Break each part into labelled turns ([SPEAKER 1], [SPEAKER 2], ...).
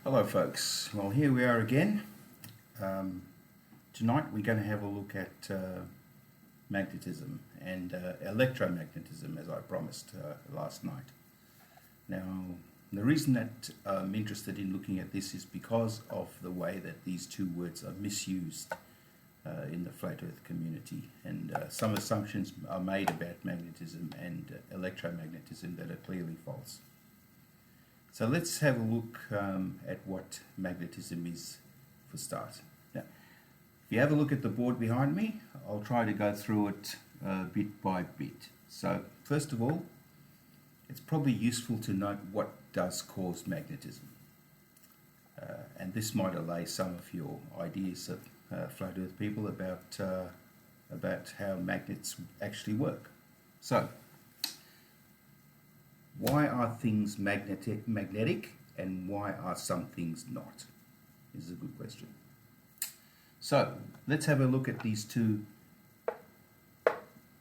[SPEAKER 1] Hello folks, well here we are again. Tonight we're going to have a look at magnetism and electromagnetism, as I promised last night. Now the reason that I'm interested in looking at this is because of the way that these two words are misused in the flat earth community, and some assumptions are made about magnetism and electromagnetism that are clearly false. So let's have a look at what magnetism is for start. Now, if you have a look at the board behind me, I'll try to go through it bit by bit. So first of all, it's probably useful to note what does cause magnetism. And this might allay some of your ideas of flat earth people about how magnets actually work. So, why are things magnetic and why are some things not? This is a good question. So let's have a look at these two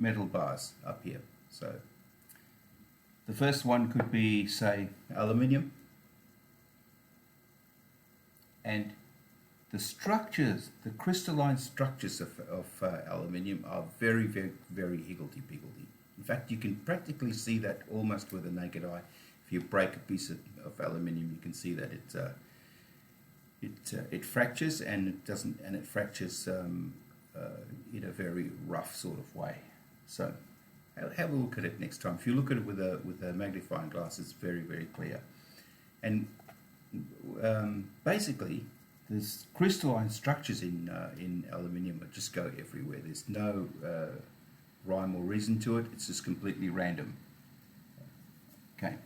[SPEAKER 1] metal bars up here. So the first one could be, say, aluminium, and the structures, the crystalline structures of aluminium are very, very, very higgledy-piggledy. In fact, you can practically see that almost with the naked eye. If you break a piece of aluminium, you can see that it fractures, and it fractures in a very rough sort of way. So have a look at it next time. If you look at it with a magnifying glass, it's very, very clear. And basically, there's crystalline structures in aluminium that just go everywhere. There's no rhyme or reason to it. It's just completely random. Okay.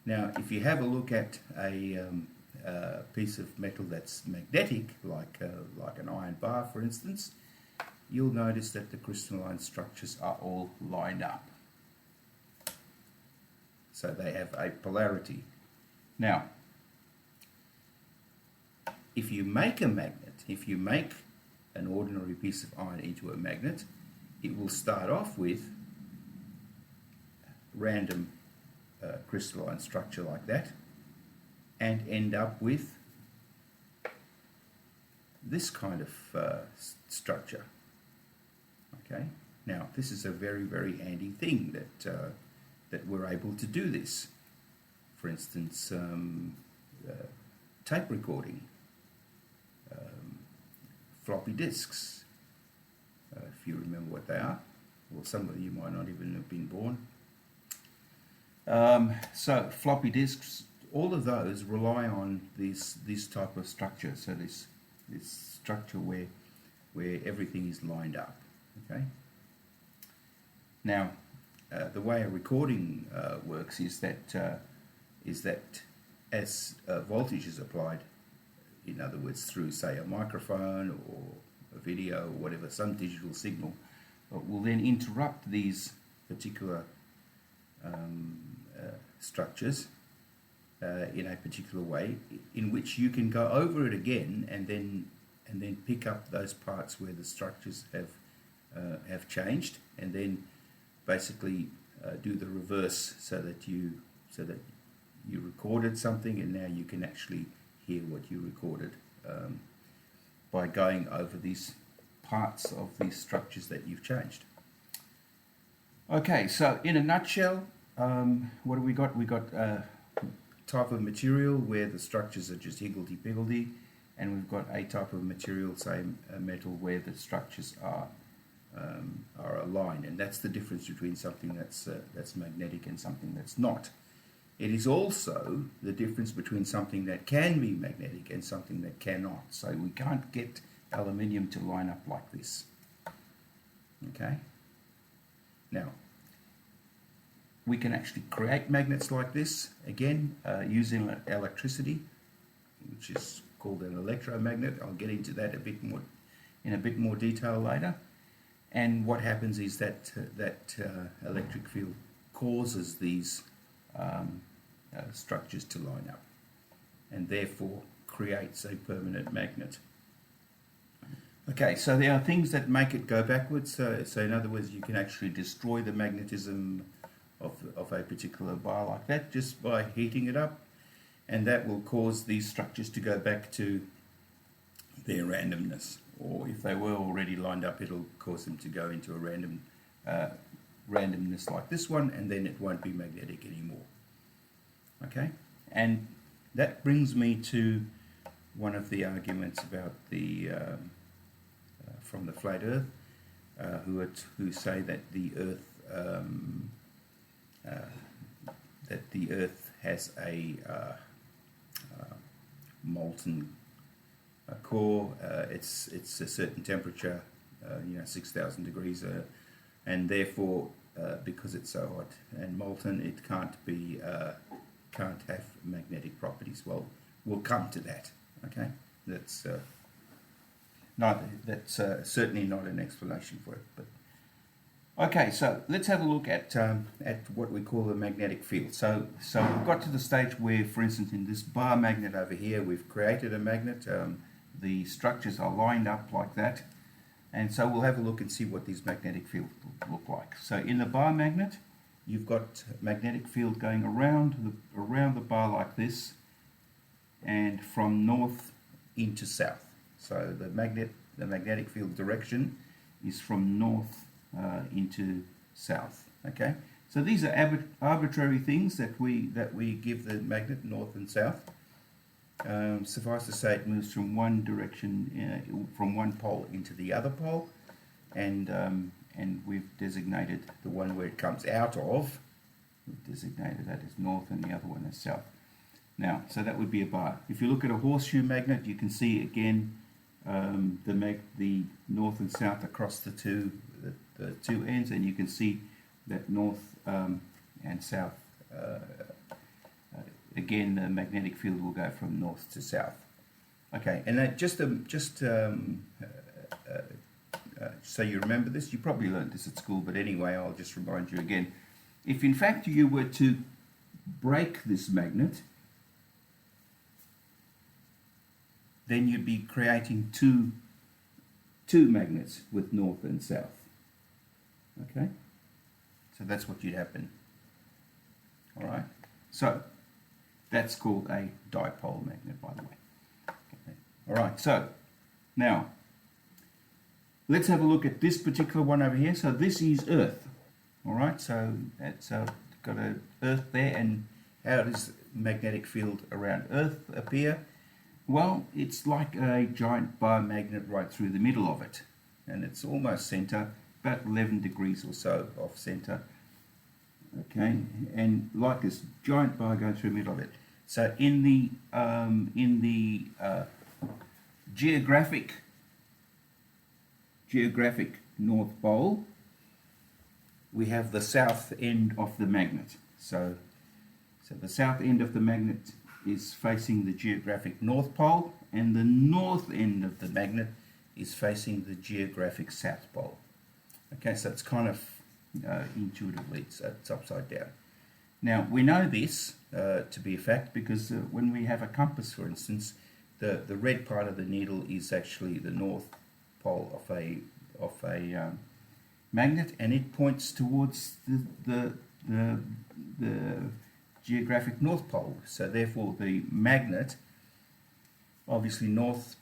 [SPEAKER 1] Now, if you have a look at a piece of metal that's magnetic, like an iron bar, for instance, you'll notice that the crystalline structures are all lined up. So they have a polarity. Now, if you make a magnet, if you make an ordinary piece of iron into a magnet, it will start off with random crystalline structure like that and end up with this kind of structure. Okay, now this is a very, very handy thing that we're able to do this. For instance, tape recording, floppy disks. If you remember what they are, well, some of you might not even have been born. So floppy disks, all of those rely on this type of structure. So this structure where everything is lined up. Okay. Now, the way a recording works is that as voltage is applied, in other words, through, say, a microphone or a video or whatever, some digital signal, will then interrupt these particular structures in a particular way, in which you can go over it again and then pick up those parts where the structures have changed, and then basically do the reverse, so that you recorded something and now you can actually hear what you recorded by going over these parts of these structures that you've changed. Okay, so in a nutshell, what have we got? We got a type of material where the structures are just higgledy-piggledy, and we've got a type of material, say a metal, where the structures are aligned, and that's the difference between something that's magnetic and something that's not. It is also the difference between something that can be magnetic and something that cannot. So we can't get aluminium to line up like this. Okay? Now, we can actually create magnets like this, again, using electricity, which is called an electromagnet. I'll get into that in a bit more detail later. And what happens is that electric field causes these structures to line up, and therefore creates a permanent magnet. Okay, so there are things that make it go backwards. So in other words, you can actually destroy the magnetism of a particular bar like that just by heating it up. and that will cause these structures to go back to their randomness, or if they were already lined up, it'll cause them to go into a randomness like this one, and then it won't be magnetic anymore. Okay, and that brings me to one of the arguments about the from the flat Earth, who say that the Earth has a molten core. It's a certain temperature, 6,000 degrees, and therefore, because it's so hot and molten, it can't have magnetic properties. Well, we'll come to that. Okay, that's certainly not an explanation for it. But okay, so let's have a look at what we call the magnetic field. So we've got to the stage where, for instance, in this bar magnet over here, we've created a magnet. The structures are lined up like that, and so we'll have a look and see what these magnetic fields look like. So in the bar magnet, you've got magnetic field going around the bar like this, and from north into south. So the magnetic field direction is from north into south. Okay, so these are arbitrary things that we give the magnet, north and south. Suffice to say, it moves from one direction, from one pole into the other pole, and we've designated the one where it comes out of. We've designated that as north, and the other one as south. Now, so that would be a bar. If you look at a horseshoe magnet, you can see again the north and south across the two ends, and you can see that north and south. Again, the magnetic field will go from north to south. Okay, and that so you remember this. You probably learned this at school, but anyway, I'll just remind you again. If in fact you were to break this magnet, then you'd be creating two magnets with north and south. Okay, so that's what you'd happen. All right, so that's called a dipole magnet, by the way. Okay. All right, so now let's have a look at this particular one over here. So this is Earth. All right, so it's got an Earth there, and how does magnetic field around Earth appear? Well, it's like a giant bar magnet right through the middle of it, and it's almost center, about 11 degrees or so off center. Okay, and like this giant bar going through the middle of it. So in the geographic North Pole, we have the south end of the magnet. So the south end of the magnet is facing the geographic North Pole, and the north end of the magnet is facing the geographic South Pole. Okay, so it's kind of intuitively it's upside down. Now we know this to be a fact because when we have a compass, for instance, the red part of the needle is actually the north pole of a magnet, and it points towards the geographic North Pole. So therefore the magnet, obviously North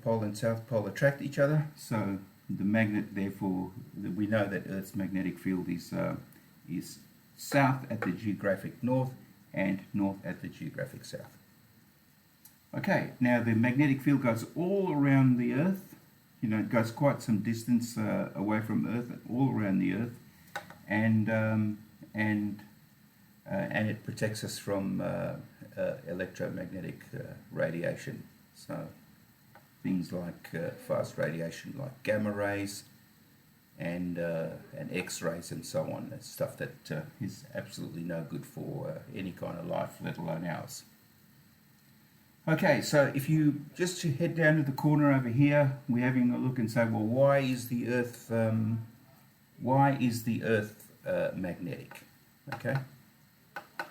[SPEAKER 1] Pole and South Pole attract each other, so the magnet, therefore we know that Earth's magnetic field is south at the geographic north and north at the geographic south. Okay, now the magnetic field goes all around the Earth. It goes quite some distance away from Earth, all around the Earth, and it protects us from electromagnetic radiation. So things like fast radiation, like gamma rays and X-rays and so on. That's stuff that is absolutely no good for any kind of life, let alone ours. Okay, so if you just head down to the corner over here, we're having a look and say, well, why is the Earth magnetic? Okay,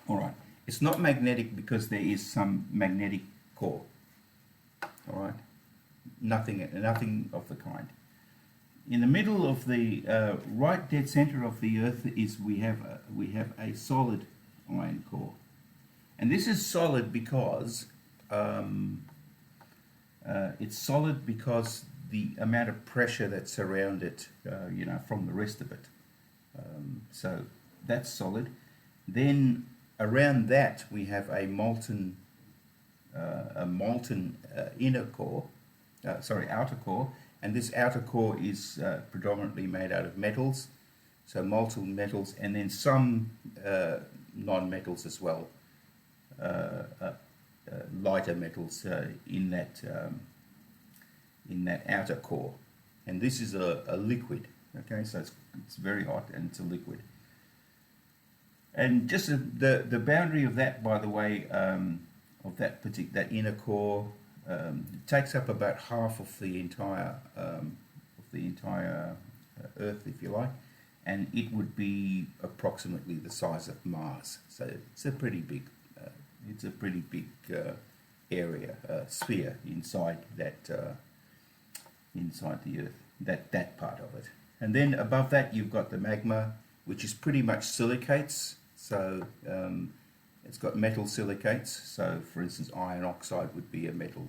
[SPEAKER 1] all right. It's not magnetic because there is some magnetic core. All right, nothing of the kind. In the middle of the right dead center of the Earth is we have a solid iron core. And this is solid because it's solid because the amount of pressure that's around it, from the rest of it. So that's solid. Then around that we have a molten outer core, and this outer core is predominantly made out of metals, so molten metals, and then some non-metals as well, lighter metals in that outer core. And this is a liquid. Okay, so it's very hot and it's a liquid. And just the boundary of that, by the way, of that inner core, it takes up about half of the entire Earth, if you like, and it would be approximately the size of Mars. So it's a pretty big area, sphere inside that inside the Earth, that part of it. And then above that you've got the magma, which is pretty much silicates. So it's got metal silicates. So for instance, iron oxide would be a metal,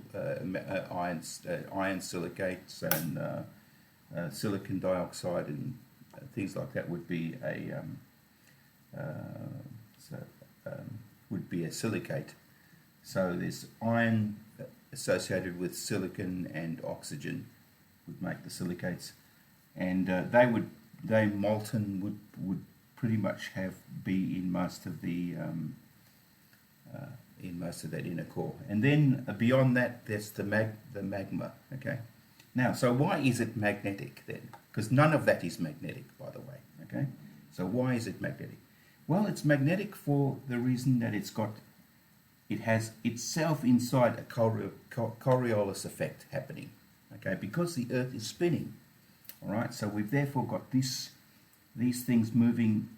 [SPEAKER 1] iron silicates, and silicon dioxide and things like that would be a silicate. So there's iron associated with silicon, and oxygen would make the silicates, and they molten would pretty much be in most of that inner core. And then beyond that, there's the magma. Okay, now, so why is it magnetic then? Because none of that is magnetic, by the way. Okay, so why is it magnetic? Well, it's magnetic for the reason that it has itself inside a Coriolis effect happening. Okay, because the Earth is spinning. All right, so we've therefore got these things moving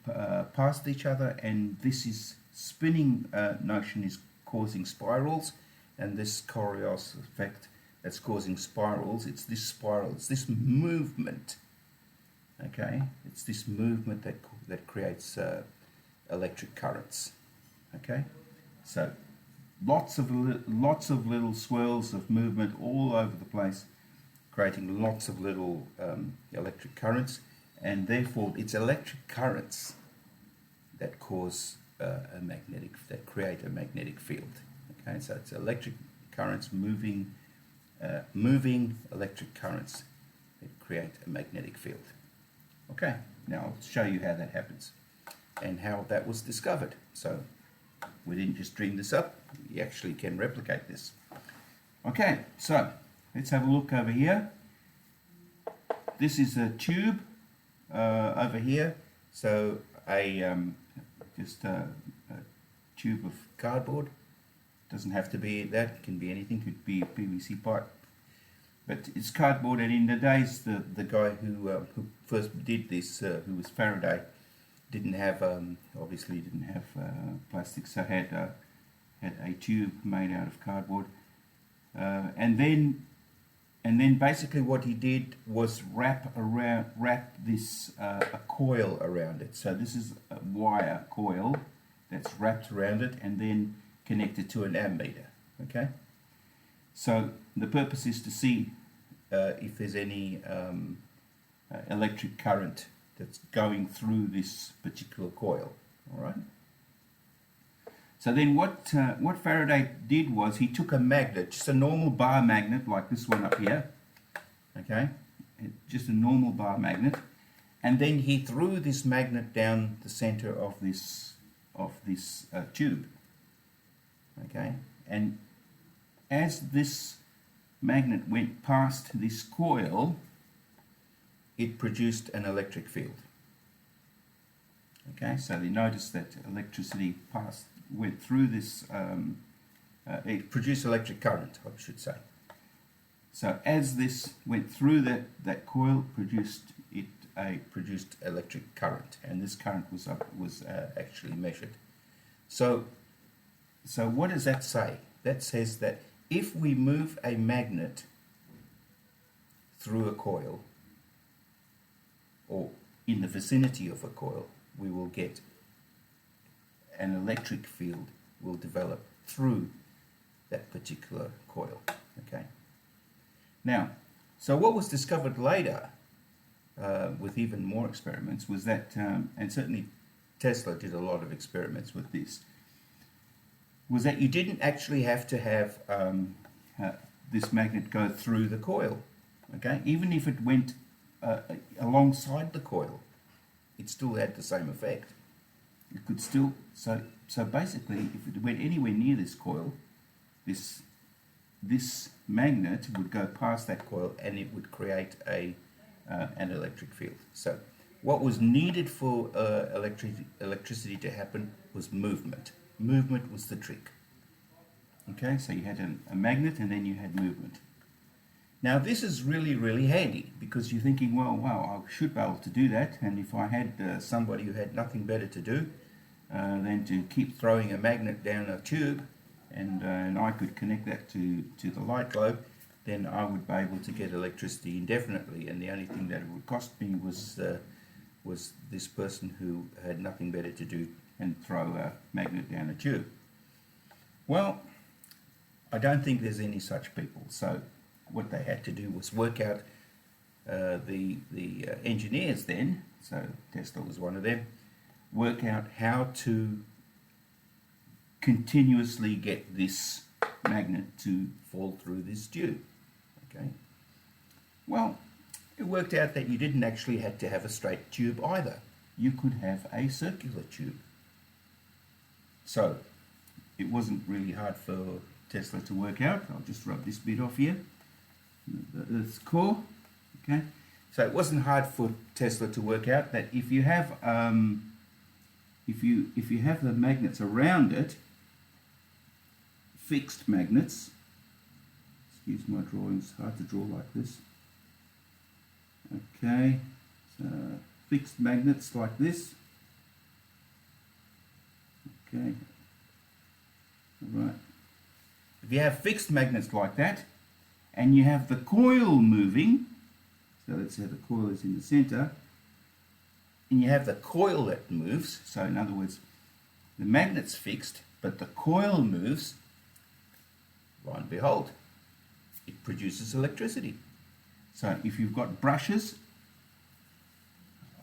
[SPEAKER 1] past each other, and this is spinning notion is causing spirals, and this Coriolis effect that's causing spirals. It's this spiral. It's this movement. Okay, it's this movement that creates electric currents. Okay, so lots of little swirls of movement all over the place, creating lots of little electric currents, and therefore it's electric currents that create a magnetic field. Okay, so it's electric currents moving electric currents that create a magnetic field. Okay, now I'll show you how that happens and how that was discovered. So we didn't just dream this up, we actually can replicate this. Okay, so let's have a look over here. This is a tube over here, so just a tube of cardboard. Doesn't have to be that, it can be anything, could be a PVC pipe, but it's cardboard. And in the days, the guy who first did this, who was Faraday, didn't have obviously didn't have plastic, so had a tube made out of cardboard, and then basically what he did was wrap this a coil around it. So this is a wire coil that's wrapped around it and then connected to an ammeter. Okay, so the purpose is to see if there's any electric current that's going through this particular coil. All right. So then what Faraday did was he took a magnet, just a normal bar magnet like this one up here, okay, just a normal bar magnet, and then he threw this magnet down the center of this tube, okay, and as this magnet went past this coil, it produced an electric field. Okay, so you notice that electricity went through this, it produced electric current, I should say. So as this went through that coil, produced electric current, and this current was actually measured. So what does that say? That says that if we move a magnet through a coil, or in the vicinity of a coil, we will get an electric field will develop through that particular coil. Okay. Now, so what was discovered later with even more experiments was that, and certainly Tesla did a lot of experiments with this, was that you didn't actually have to have this magnet go through the coil. Okay, even if it went alongside the coil, it still had the same effect. It could still, so basically, if it went anywhere near this coil, this magnet would go past that coil and it would create an electric field. So what was needed for electricity to happen was movement. Movement was the trick. Okay, so you had a magnet and then you had movement. Now this is really, really handy because you're thinking, well, wow, I should be able to do that, and if I had somebody who had nothing better to do than to keep throwing a magnet down a tube, and I could connect that to the light globe, then I would be able to get electricity indefinitely, and the only thing that it would cost me was this person who had nothing better to do and throw a magnet down a tube. Well, I don't think there's any such people. So what they had to do was work out, the engineers then, so Tesla was one of them, work out how to continuously get this magnet to fall through this tube. Okay. Well, it worked out that you didn't actually have to have a straight tube either. You could have a circular tube. So it wasn't really hard for Tesla to work out. I'll just rub this bit off here, the Earth's core. Okay, so it wasn't hard for Tesla to work out that if you have if you have the magnets around it, fixed magnets. Excuse my drawing; it's hard to draw like this. Okay, so fixed magnets like this. Okay, all right. If you have fixed magnets like that, and you have the coil moving, so let's say the coil is in the center, and you have the coil that moves, so in other words, the magnet's fixed, but the coil moves, lo and behold, it produces electricity. So if you've got brushes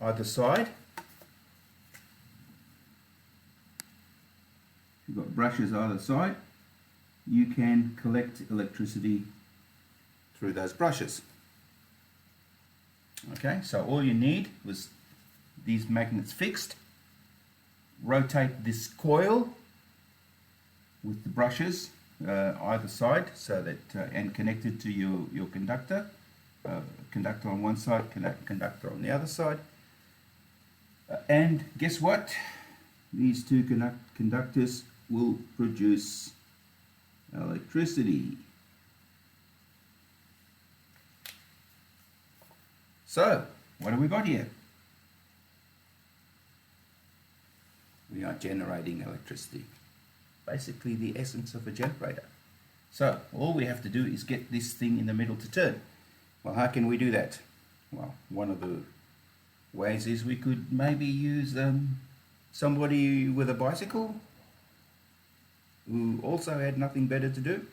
[SPEAKER 1] either side, you can collect electricity through those brushes. Okay, so all you need was these magnets fixed, rotate this coil with the brushes either side, so that and connected to your conductor, conductor on one side, conductor on the other side, and guess what? These two conductors will produce electricity. So, what have we got here? We are generating electricity. Basically the essence of a generator. So, all we have to do is get this thing in the middle to turn. Well, how can we do that? Well, one of the ways is we could maybe use somebody with a bicycle who also had nothing better to do,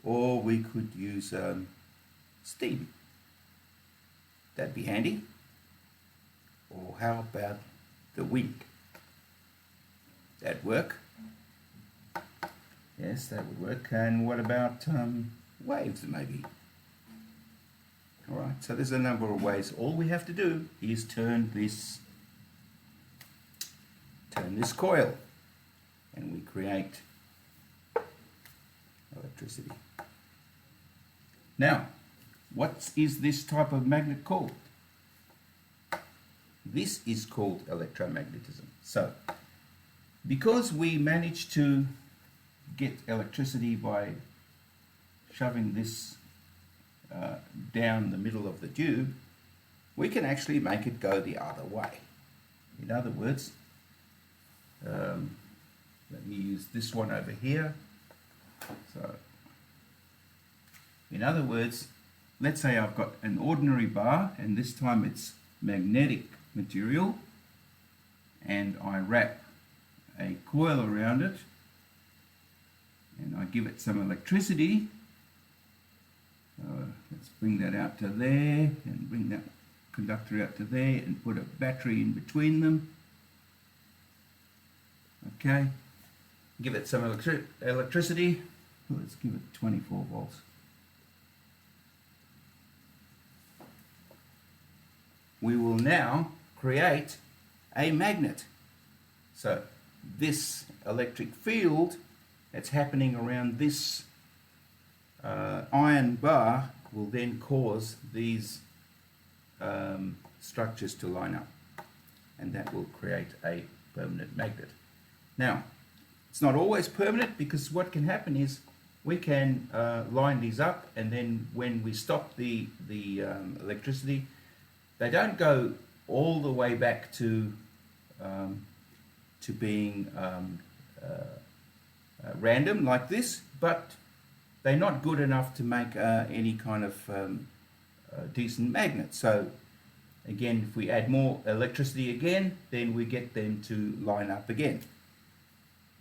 [SPEAKER 1] or we could use steam. That'd be handy. Or how about the wind? That'd work. Yes, that would work. And what about waves maybe? Alright, so there's a number of ways. All we have to do is turn this coil, and we create electricity. Now, what is this type of magnet called? This is called electromagnetism. So, because we managed to get electricity by shoving this down the middle of the tube, we can actually make it go the other way. In other words, let me use this one over here. So, in other words, let's say I've got an ordinary bar, and this time it's magnetic material, and I wrap a coil around it, and I give it some electricity. Let's bring that out to there and bring that conductor out to there and put a battery in between them. Okay, give it some electricity. Let's give it 24 volts. We will now create a magnet. So this electric field that's happening around this iron bar will then cause these structures to line up, and that will create a permanent magnet. Now, it's not always permanent, because what can happen is we can line these up, and then when we stop the electricity, they don't go all the way back to being random like this, but they're not good enough to make any kind of decent magnet. So again, if we add more electricity again, then we get them to line up again.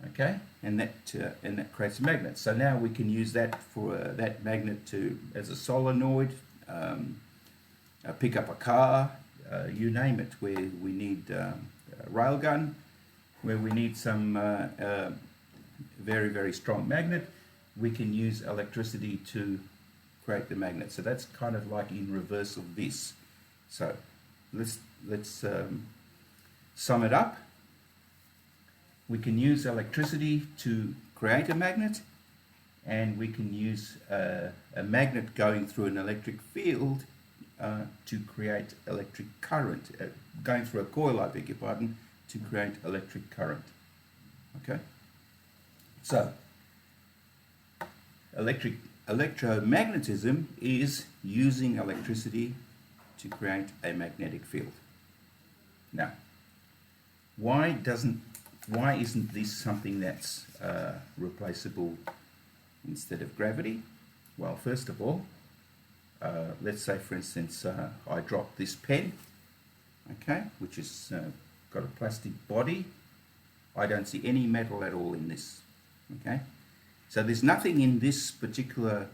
[SPEAKER 1] Okay, and that creates a magnet. So now we can use that for that magnet to as a solenoid, pick up a car, you name it, where we need a railgun, where we need some very, very strong magnet, we can use electricity to create the magnet. So that's kind of like in reverse of this. So let's sum it up. We can use electricity to create a magnet, and we can use a magnet going through an electric field to create electric current, going through a coil, I beg your pardon, to create electric current. Okay, so electromagnetism is using electricity to create a magnetic field. Now, why isn't this something that's replaceable instead of gravity? Well, first of all, let's say, for instance, I drop this pen, okay, which has got a plastic body. I don't see any metal at all in this, okay? So there's nothing in this particular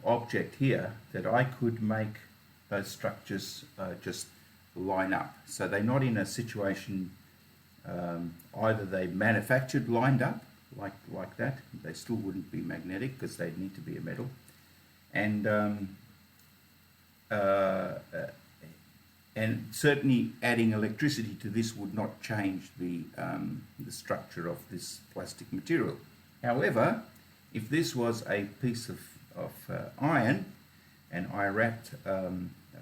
[SPEAKER 1] object here that I could make those structures just line up. So they're not in a situation, either they manufactured lined up like that, they still wouldn't be magnetic because they'd need to be a metal, and certainly adding electricity to this would not change the structure of this plastic material. However, if this was a piece of iron and I wrapped a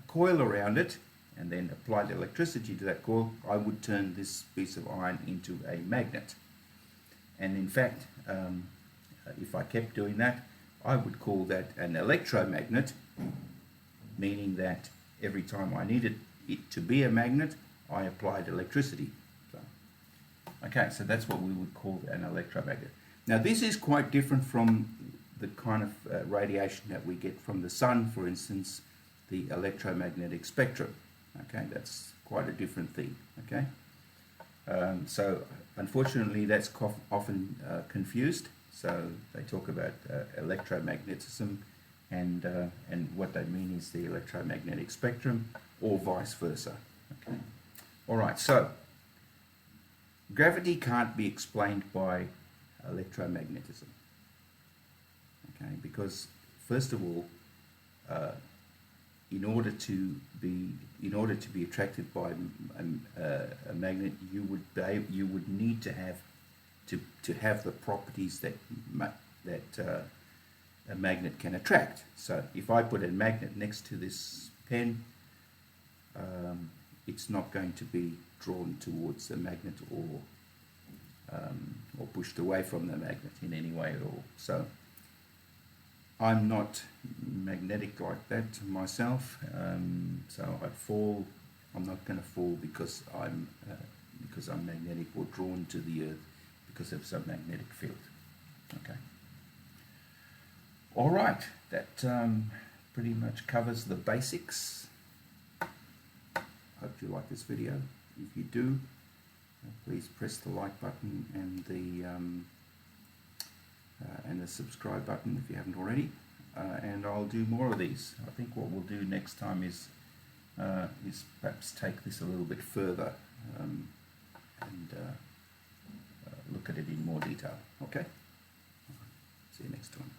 [SPEAKER 1] coil around it and then applied electricity to that coil, I would turn this piece of iron into a magnet. And in fact, if I kept doing that, I would call that an electromagnet, meaning that every time I needed it to be a magnet, I applied electricity. Okay, so that's what we would call an electromagnet. Now, this is quite different from the kind of radiation that we get from the sun, for instance, the electromagnetic spectrum. Okay, that's quite a different thing. Okay, so unfortunately, that's often confused. So they talk about electromagnetism, and what they mean is the electromagnetic spectrum, or vice versa. Okay, all right. So gravity can't be explained by electromagnetism. Okay, because first of all, in order to be attracted by a magnet, you would need to have the properties that a magnet can attract. So if I put a magnet next to this pen, it's not going to be drawn towards the magnet or pushed away from the magnet in any way at all. So I'm not magnetic like that myself, so I'd fall. I'm not going to fall because I'm magnetic or drawn to the earth because of some magnetic field. Okay. All right, that pretty much covers the basics. Hope you like this video. If you do, please press the like button and the and the subscribe button if you haven't already. And I'll do more of these. I think what we'll do next time is perhaps take this a little bit further and look at it in more detail. Okay? See you next time.